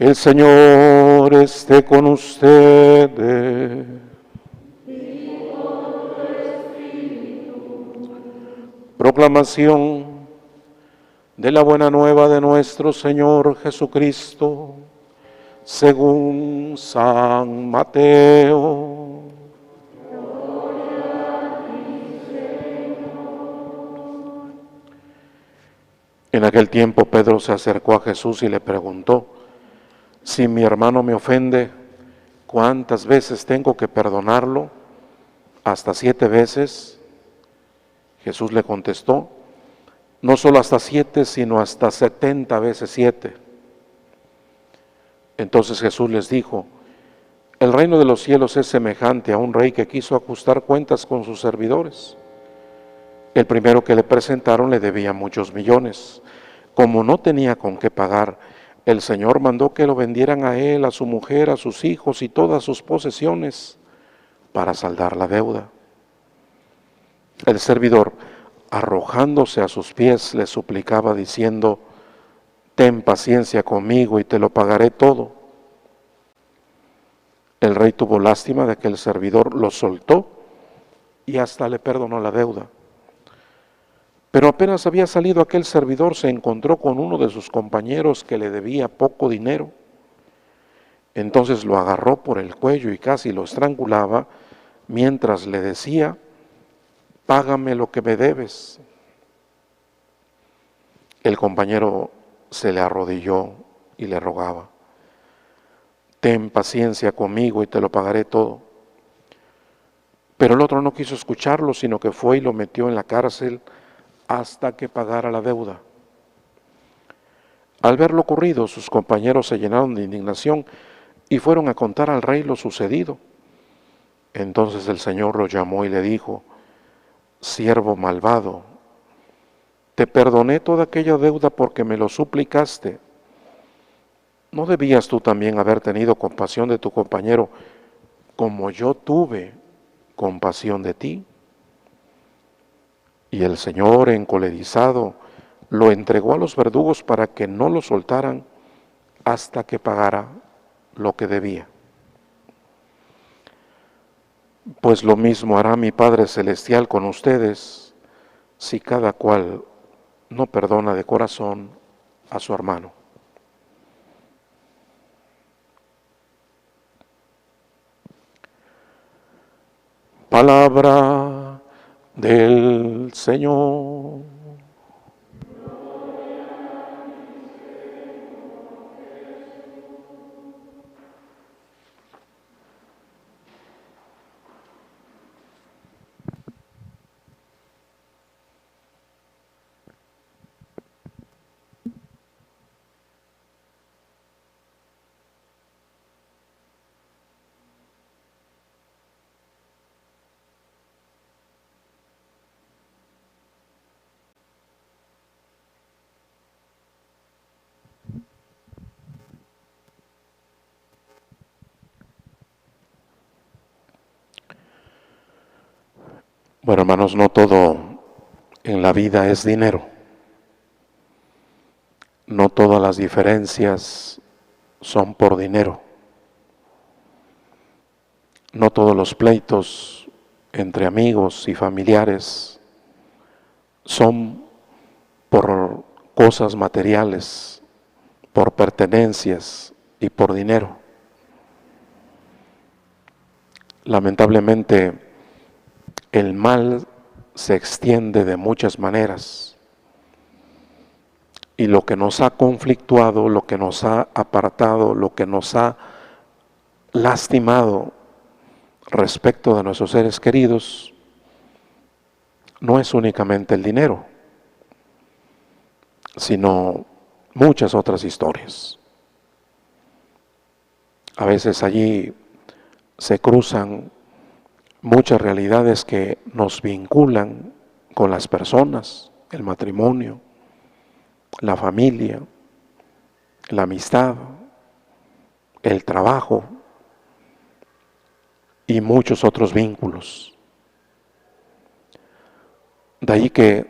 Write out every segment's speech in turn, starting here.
El Señor esté con ustedes. Proclamación de la buena nueva de nuestro Señor Jesucristo, según San Mateo. En aquel tiempo Pedro se acercó a Jesús y le preguntó: si mi hermano me ofende, ¿cuántas veces tengo que perdonarlo? ¿Hasta 7 veces? Jesús le contestó: no solo hasta 7, sino hasta 70 veces 7. Entonces Jesús les dijo: el reino de los cielos es semejante a un rey que quiso ajustar cuentas con sus servidores. El primero que le presentaron le debía muchos millones. Como no tenía con qué pagar, el Señor mandó que lo vendieran a él, a su mujer, a sus hijos y todas sus posesiones para saldar la deuda. El servidor, arrojándose a sus pies, le suplicaba diciendo: ten paciencia conmigo y te lo pagaré todo. El rey tuvo lástima de aquel servidor, lo soltó y hasta le perdonó la deuda. Pero apenas había salido aquel servidor, se encontró con uno de sus compañeros que le debía poco dinero. Entonces lo agarró por el cuello y casi lo estrangulaba, mientras le decía: págame lo que me debes. El compañero se le arrodilló y le rogaba: ten paciencia conmigo y te lo pagaré todo. Pero el otro no quiso escucharlo, sino que fue y lo metió en la cárcel hasta que pagara la deuda. Al ver lo ocurrido, sus compañeros se llenaron de indignación y fueron a contar al rey lo sucedido. Entonces el Señor lo llamó y le dijo: siervo malvado, te perdoné toda aquella deuda porque me lo suplicaste. ¿No debías tú también haber tenido compasión de tu compañero como yo tuve compasión de ti? Y el Señor, encolerizado, lo entregó a los verdugos para que no lo soltaran hasta que pagara lo que debía. Pues lo mismo hará mi Padre Celestial con ustedes, si cada cual no perdona de corazón a su hermano. Palabra del Señor. Bueno, hermanos, no todo en la vida es dinero. No todas las diferencias son por dinero. No todos los pleitos entre amigos y familiares son por cosas materiales, por pertenencias y por dinero. Lamentablemente, el mal se extiende de muchas maneras y lo que nos ha conflictuado, lo que nos ha apartado, lo que nos ha lastimado respecto de nuestros seres queridos, no es únicamente el dinero, sino muchas otras historias. A veces allí se cruzan muchas realidades que nos vinculan con las personas, el matrimonio, la familia, la amistad, el trabajo y muchos otros vínculos. De ahí que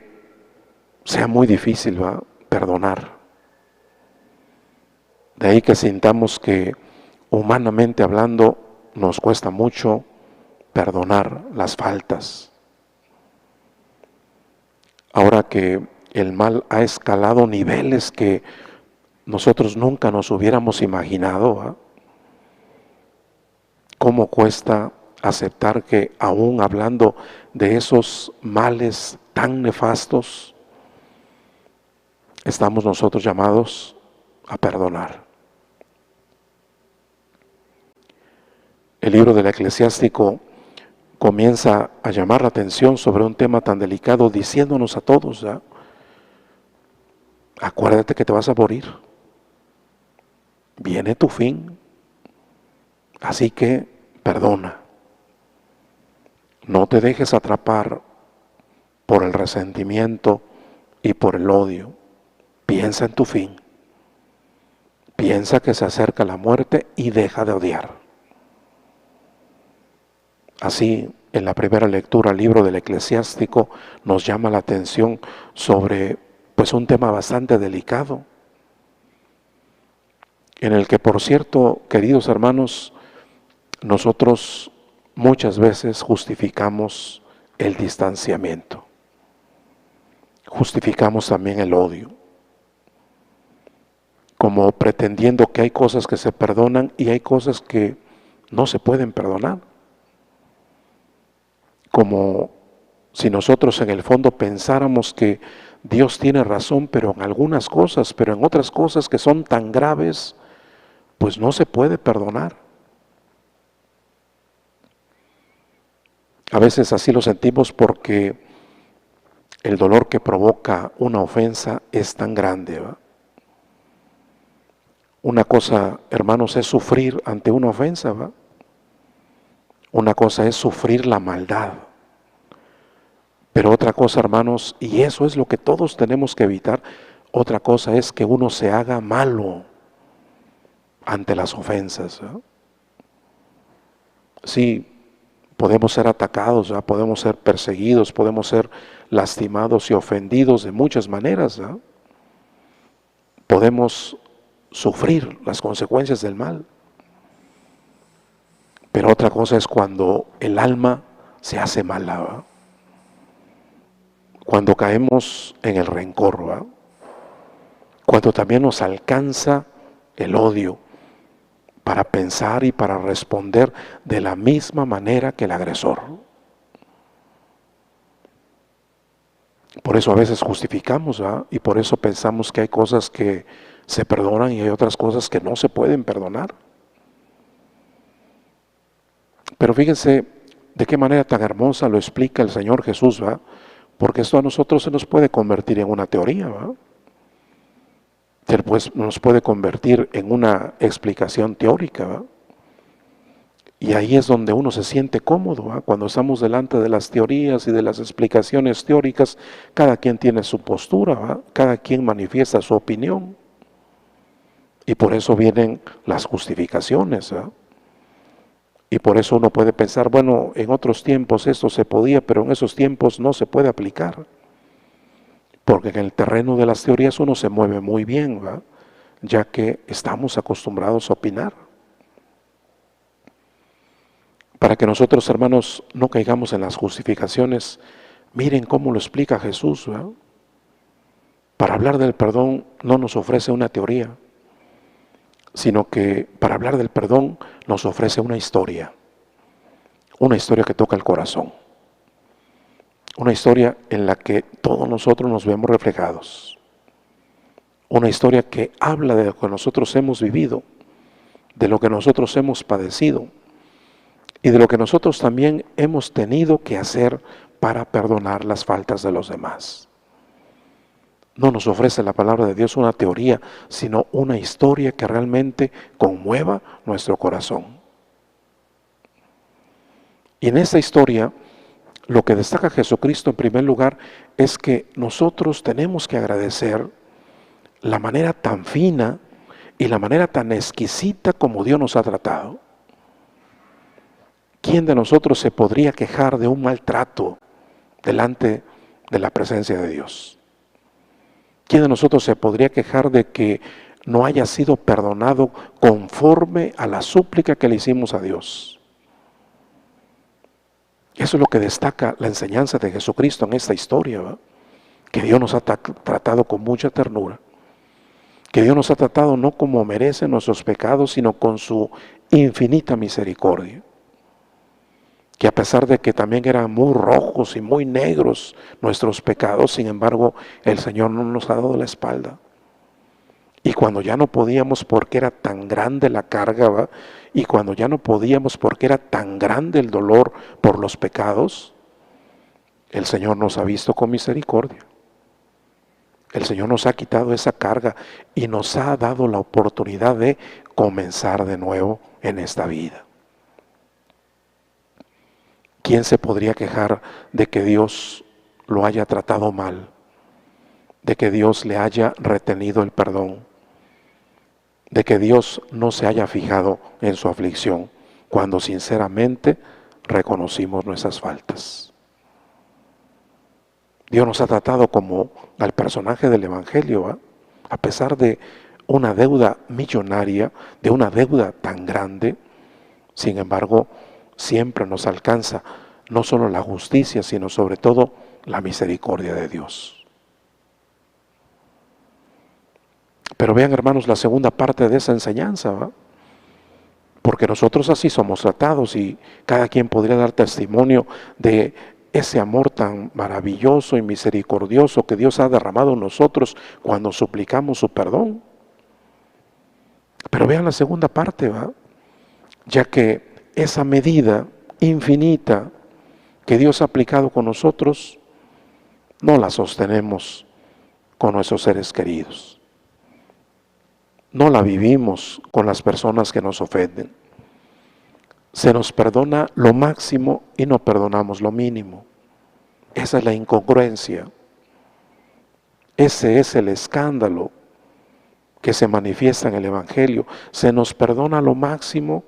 sea muy difícil perdonar. De ahí que sintamos que humanamente hablando nos cuesta mucho perdonar las faltas. Ahora que el mal ha escalado niveles que nosotros nunca nos hubiéramos imaginado, ¿eh? ¿Cómo cuesta aceptar que aún hablando de esos males tan nefastos, estamos nosotros llamados a perdonar? El libro del Eclesiástico comienza a llamar la atención sobre un tema tan delicado, diciéndonos a todos, ¿ya? Acuérdate que te vas a morir. Viene tu fin. Así que perdona. No te dejes atrapar por el resentimiento y por el odio. Piensa en tu fin. Piensa que se acerca la muerte y deja de odiar. Así, en la primera lectura al libro del Eclesiástico nos llama la atención sobre un tema bastante delicado, en el que, por cierto, queridos hermanos, nosotros muchas veces justificamos el distanciamiento, justificamos también el odio, como pretendiendo que hay cosas que se perdonan y hay cosas que no se pueden perdonar. Como si nosotros en el fondo pensáramos que Dios tiene razón, pero en algunas cosas, pero en otras cosas que son tan graves, pues no se puede perdonar. A veces así lo sentimos porque el dolor que provoca una ofensa es tan grande, ¿va? Una cosa, hermanos, es sufrir ante una ofensa, ¿va? Una cosa es sufrir la maldad. Pero otra cosa, hermanos, y eso es lo que todos tenemos que evitar, otra cosa es que uno se haga malo ante las ofensas, ¿eh? Sí, podemos ser atacados, ¿eh? Podemos ser perseguidos, podemos ser lastimados y ofendidos de muchas maneras, ¿eh? Podemos sufrir las consecuencias del mal. Pero otra cosa es cuando el alma se hace mala, ¿va? Cuando caemos en el rencor, ¿va? Cuando también nos alcanza el odio para pensar y para responder de la misma manera que el agresor. Por eso a veces justificamos, ¿va? Y por eso pensamos que hay cosas que se perdonan y hay otras cosas que no se pueden perdonar. Pero fíjense de qué manera tan hermosa lo explica el Señor Jesús, ¿va? Porque esto a nosotros se nos puede convertir en una teoría, ¿va? Nos puede convertir en una explicación teórica, ¿va? Y ahí es donde uno se siente cómodo, ¿va? Cuando estamos delante de las teorías y de las explicaciones teóricas, cada quien tiene su postura, ¿va? Cada quien manifiesta su opinión. Y por eso vienen las justificaciones, ¿va? Y por eso uno puede pensar, bueno, en otros tiempos esto se podía, pero en esos tiempos no se puede aplicar. Porque en el terreno de las teorías uno se mueve muy bien, ¿va? Ya que estamos acostumbrados a opinar. Para que nosotros, hermanos, no caigamos en las justificaciones, miren cómo lo explica Jesús, ¿va? Para hablar del perdón no nos ofrece una teoría, sino que para hablar del perdón nos ofrece una historia que toca el corazón, una historia en la que todos nosotros nos vemos reflejados, una historia que habla de lo que nosotros hemos vivido, de lo que nosotros hemos padecido y de lo que nosotros también hemos tenido que hacer para perdonar las faltas de los demás. No nos ofrece la palabra de Dios una teoría, sino una historia que realmente conmueva nuestro corazón. Y en esta historia, lo que destaca Jesucristo en primer lugar es que nosotros tenemos que agradecer la manera tan fina y la manera tan exquisita como Dios nos ha tratado. ¿Quién de nosotros se podría quejar de un maltrato delante de la presencia de Dios? ¿Quién de nosotros se podría quejar de que no haya sido perdonado conforme a la súplica que le hicimos a Dios. Eso es lo que destaca la enseñanza de Jesucristo en esta historia, ¿verdad? Que Dios nos ha tratado con mucha ternura, que Dios nos ha tratado no como merecen nuestros pecados, sino con su infinita misericordia. Que a pesar de que también eran muy rojos y muy negros nuestros pecados, sin embargo, el Señor no nos ha dado la espalda. Y cuando ya no podíamos porque era tan grande la carga, ¿va? Y cuando ya no podíamos porque era tan grande el dolor por los pecados, el Señor nos ha visto con misericordia. El Señor nos ha quitado esa carga y nos ha dado la oportunidad de comenzar de nuevo en esta vida. ¿Quién se podría quejar de que Dios lo haya tratado mal? De que Dios le haya retenido el perdón? De que Dios no se haya fijado en su aflicción cuando sinceramente reconocimos nuestras faltas. Dios nos ha tratado como al personaje del Evangelio, ¿eh? A pesar de una deuda millonaria, de una deuda tan grande, sin embargo, siempre nos alcanza no solo la justicia, sino sobre todo la misericordia de Dios. Pero vean, hermanos, la segunda parte de esa enseñanza, ¿va? Porque nosotros así somos tratados y cada quien podría dar testimonio de ese amor tan maravilloso y misericordioso que Dios ha derramado en nosotros cuando suplicamos su perdón. Pero vean la segunda parte, ¿va? Ya que esa medida infinita que Dios ha aplicado con nosotros, no la sostenemos con nuestros seres queridos. No la vivimos con las personas que nos ofenden. Se nos perdona lo máximo y no perdonamos lo mínimo. Esa es la incongruencia. Ese es el escándalo que se manifiesta en el Evangelio. Se nos perdona lo máximo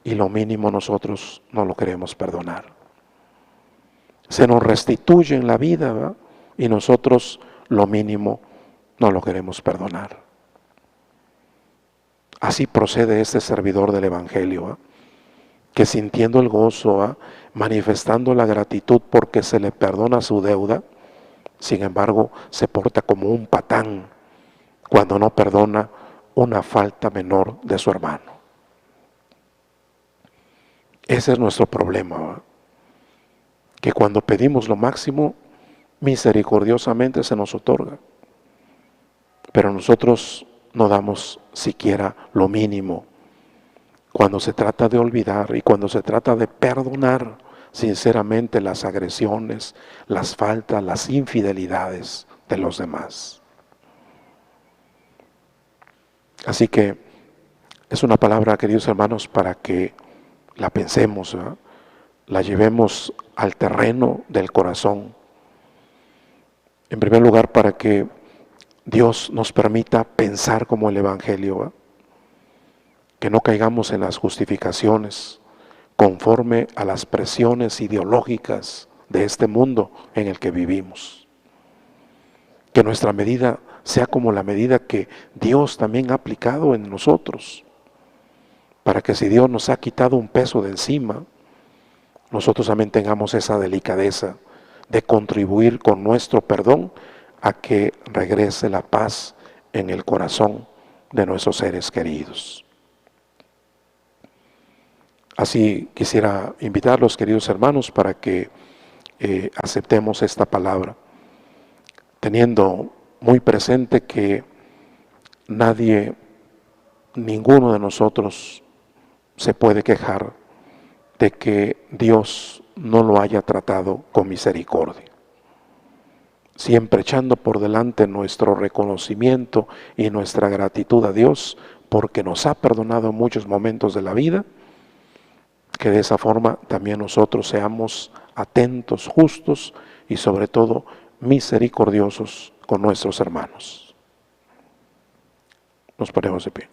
y lo mínimo nosotros no lo queremos perdonar. Se nos restituye en la vida, ¿verdad? Y nosotros lo mínimo no lo queremos perdonar. Así procede este servidor del Evangelio, ¿eh? Que sintiendo el gozo, ¿eh? Manifestando la gratitud porque se le perdona su deuda, sin embargo se porta como un patán cuando no perdona una falta menor de su hermano. Ese es nuestro problema, ¿eh? Que cuando pedimos lo máximo, misericordiosamente se nos otorga, pero nosotros no damos siquiera lo mínimo cuando se trata de olvidar y cuando se trata de perdonar sinceramente las agresiones, las faltas, las infidelidades de los demás. Así que es una palabra, queridos hermanos, para que la pensemos, ¿verdad? La llevemos al terreno del corazón. En primer lugar, para que Dios nos permita pensar como el Evangelio, ¿verdad? Que no caigamos en las justificaciones conforme a las presiones ideológicas de este mundo en el que vivimos. Que nuestra medida sea como la medida que Dios también ha aplicado en nosotros, para que si Dios nos ha quitado un peso de encima, nosotros también tengamos esa delicadeza de contribuir con nuestro perdón a que regrese la paz en el corazón de nuestros seres queridos. Así quisiera invitarlos, queridos hermanos, para que aceptemos esta palabra, teniendo muy presente que nadie, ninguno de nosotros se puede quejar de que Dios no lo haya tratado con misericordia. Siempre echando por delante nuestro reconocimiento y nuestra gratitud a Dios porque nos ha perdonado en muchos momentos de la vida, que de esa forma también nosotros seamos atentos, justos y sobre todo misericordiosos con nuestros hermanos. Nos ponemos de pie.